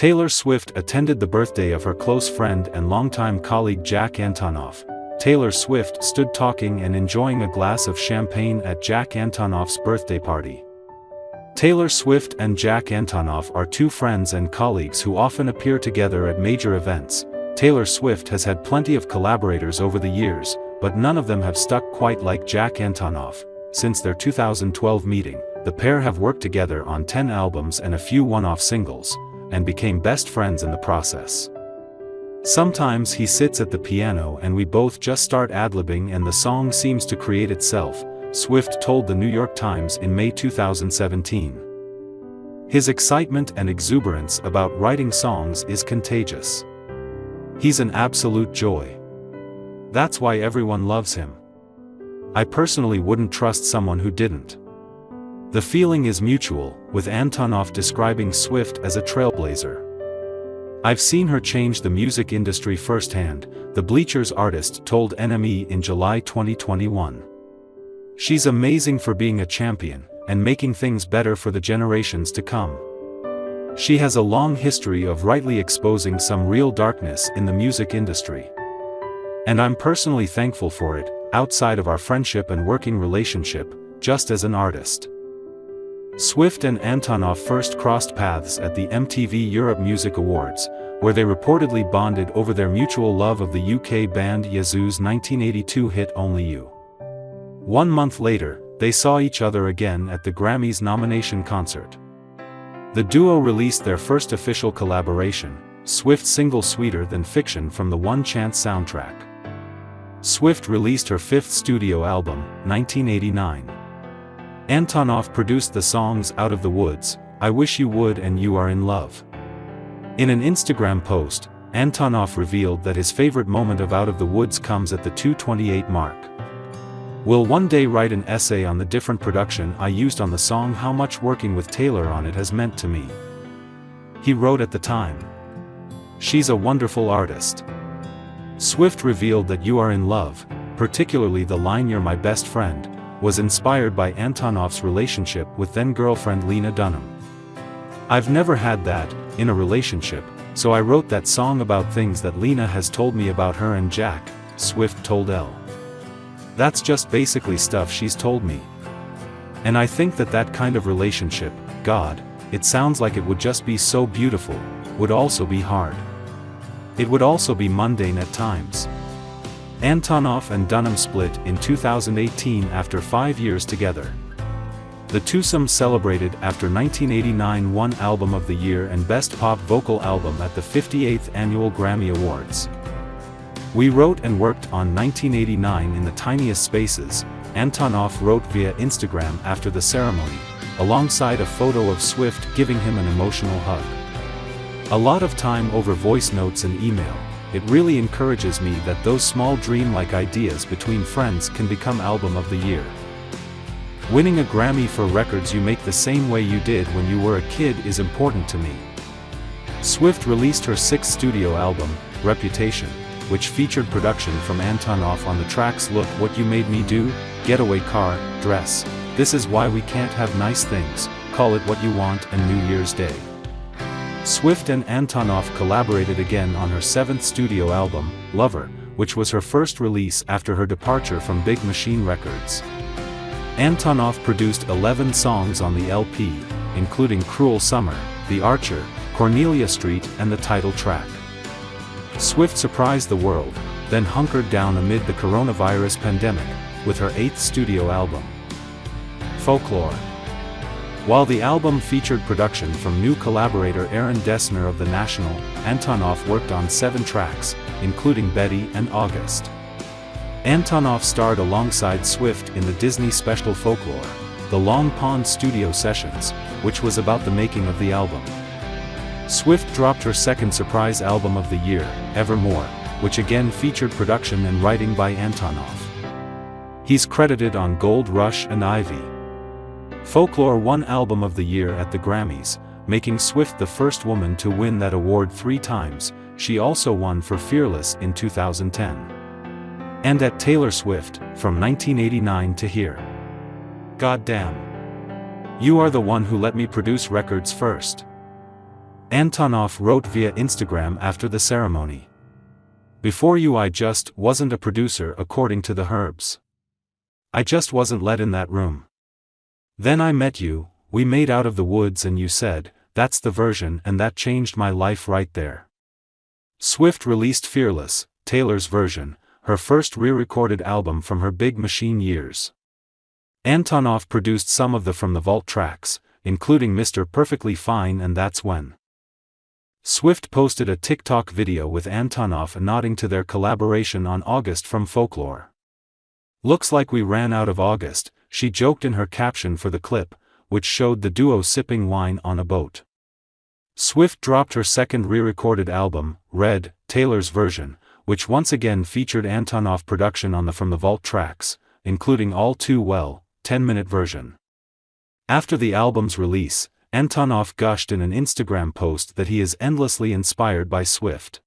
Taylor Swift attended the birthday of her close friend and longtime colleague Jack Antonoff. Taylor Swift stood talking and enjoying a glass of champagne at Jack Antonoff's birthday party. Taylor Swift and Jack Antonoff are two friends and colleagues who often appear together at major events. Taylor Swift has had plenty of collaborators over the years, but none of them have stuck quite like Jack Antonoff. Since their 2012 meeting, the pair have worked together on 10 albums and a few one-off singles, and became best friends in the process. Sometimes he sits at the piano and we both just start ad-libbing and the song seems to create itself, Swift told the New York Times in May 2017. His excitement and exuberance about writing songs is contagious. He's an absolute joy. That's why everyone loves him. I personally wouldn't trust someone who didn't. The feeling is mutual, with Antonoff describing Swift as a trailblazer. I've seen her change the music industry firsthand, the Bleachers artist told NME in July 2021. She's amazing for being a champion, and making things better for the generations to come. She has a long history of rightly exposing some real darkness in the music industry. And I'm personally thankful for it, outside of our friendship and working relationship, just as an artist. Swift and Antonoff first crossed paths at the MTV Europe Music Awards, where they reportedly bonded over their mutual love of the UK band Yazoo's 1982 hit Only You. 1 month later, they saw each other again at the Grammys nomination concert. The duo released their first official collaboration, Swift's single Sweeter Than Fiction from the One Chance soundtrack. Swift released her fifth studio album, 1989. Antonoff produced the songs Out of the Woods, I Wish You Would and You Are in Love. In an Instagram post, Antonoff revealed that his favorite moment of Out of the Woods comes at the 2:28 mark. Will one day write an essay on the different production I used on the song, how much working with Taylor on it has meant to me. He wrote at the time. She's a wonderful artist. Swift revealed that You Are in Love, particularly the line You're My Best Friend, was inspired by Antonoff's relationship with then-girlfriend Lena Dunham. I've never had that, in a relationship, so I wrote that song about things that Lena has told me about her and Jack, Swift told Elle. That's just basically stuff she's told me. And I think that that kind of relationship, God, it sounds like it would just be so beautiful, would also be hard. It would also be mundane at times. Antonoff and Dunham split in 2018 after 5 years together. The twosome celebrated after 1989 won Album of the Year and Best Pop Vocal Album at the 58th Annual Grammy Awards. We wrote and worked on 1989 in the tiniest spaces, Antonoff wrote via Instagram after the ceremony, alongside a photo of Swift giving him an emotional hug. A lot of time over voice notes and email. It really encourages me that those small dream-like ideas between friends can become Album of the Year. Winning a Grammy for records you make the same way you did when you were a kid is important to me. Swift released her sixth studio album, Reputation, which featured production from Antonoff on the tracks Look What You Made Me Do, Getaway Car, Dress, This Is Why We Can't Have Nice Things, Call It What You Want and New Year's Day. Swift and Antonoff collaborated again on her seventh studio album, Lover, which was her first release after her departure from Big Machine Records. Antonoff produced 11 songs on the LP, including Cruel Summer, The Archer, Cornelia Street and the title track. Swift surprised the world, then hunkered down amid the coronavirus pandemic, with her eighth studio album, Folklore. While the album featured production from new collaborator Aaron Dessner of The National, Antonoff worked on 7 tracks, including Betty and August. Antonoff starred alongside Swift in the Disney special Folklore, The Long Pond Studio Sessions, which was about the making of the album. Swift dropped her second surprise album of the year, Evermore, which again featured production and writing by Antonoff. He's credited on Gold Rush and Ivy. Folklore won Album of the Year at the Grammys, making Swift the first woman to win that award 3 times. She also won for Fearless in 2010. And at Taylor Swift, from 1989 to here. Goddamn. You are the one who let me produce records first. Antonoff wrote via Instagram after the ceremony. "Before you I just wasn't a producer according to the Herbs. I just wasn't let in that room. Then I met you, we made Out of the Woods and you said, that's the version and that changed my life right there." Swift released Fearless, Taylor's version, her first re-recorded album from her Big Machine years. Antonoff produced some of the From the Vault tracks, including Mr. Perfectly Fine and That's When. Swift posted a TikTok video with Antonoff nodding to their collaboration on August from Folklore. "Looks like we ran out of August," she joked in her caption for the clip, which showed the duo sipping wine on a boat. Swift dropped her second re-recorded album, Red, Taylor's version, which once again featured Antonoff production on the From the Vault tracks, including All Too Well, 10-minute version. After the album's release, Antonoff gushed in an Instagram post that he is endlessly inspired by Swift.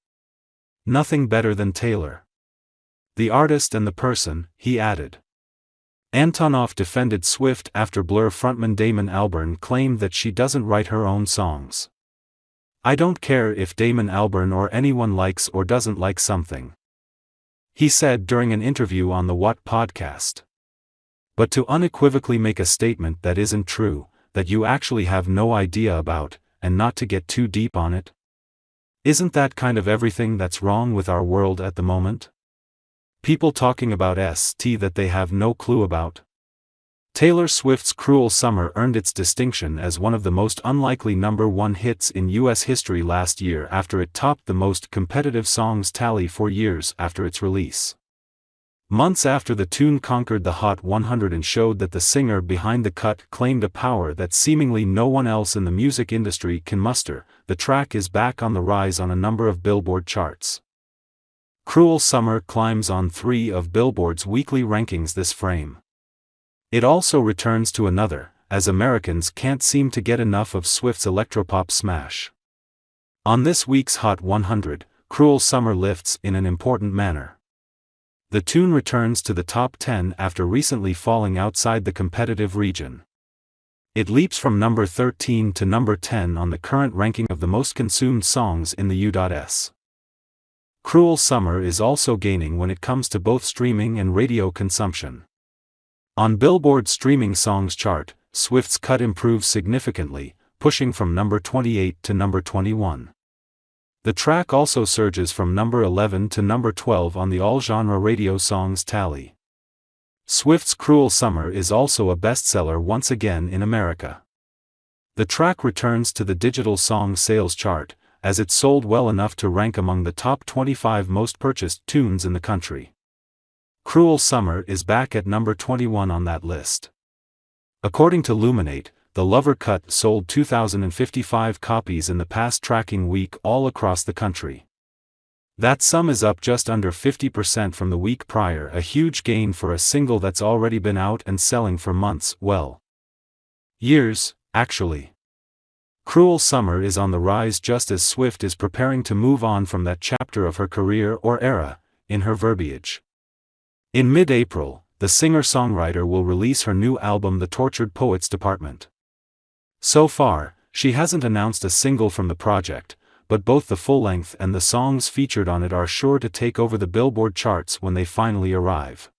"Nothing better than Taylor. The artist and the person," he added. Antonoff defended Swift after Blur frontman Damon Albarn claimed that she doesn't write her own songs. "I don't care if Damon Albarn or anyone likes or doesn't like something," he said during an interview on the What podcast. "But to unequivocally make a statement that isn't true, that you actually have no idea about, and not to get too deep on it? Isn't that kind of everything that's wrong with our world at the moment? People talking about ST that they have no clue about." Taylor Swift's Cruel Summer earned its distinction as one of the most unlikely #1 hits in U.S. history last year after it topped the most competitive songs tally for years after its release. Months after the tune conquered the Hot 100 and showed that the singer behind the cut claimed a power that seemingly no one else in the music industry can muster, the track is back on the rise on a number of Billboard charts. Cruel Summer climbs on 3 of Billboard's weekly rankings this frame. It also returns to another, as Americans can't seem to get enough of Swift's electropop smash. On this week's Hot 100, Cruel Summer lifts in an important manner. The tune returns to the top 10 after recently falling outside the competitive region. It leaps from number 13 to number 10 on the current ranking of the most consumed songs in the U.S. Cruel Summer is also gaining when it comes to both streaming and radio consumption. On Billboard's streaming songs chart, Swift's cut improves significantly, pushing from number 28 to number 21. The track also surges from number 11 to number 12 on the all-genre radio songs tally. Swift's Cruel Summer is also a bestseller once again in America. The track returns to the digital song sales chart, as it sold well enough to rank among the top 25 most purchased tunes in the country. Cruel Summer is back at number 21 on that list. According to Luminate, the Lover cut sold 2,055 copies in the past tracking week all across the country. That sum is up just under 50% from the week prior, a huge gain for a single that's already been out and selling for months, well, years, actually. Cruel Summer is on the rise just as Swift is preparing to move on from that chapter of her career or era, in her verbiage. In mid-April, the singer-songwriter will release her new album The Tortured Poets Department. So far, she hasn't announced a single from the project, but both the full-length and the songs featured on it are sure to take over the Billboard charts when they finally arrive.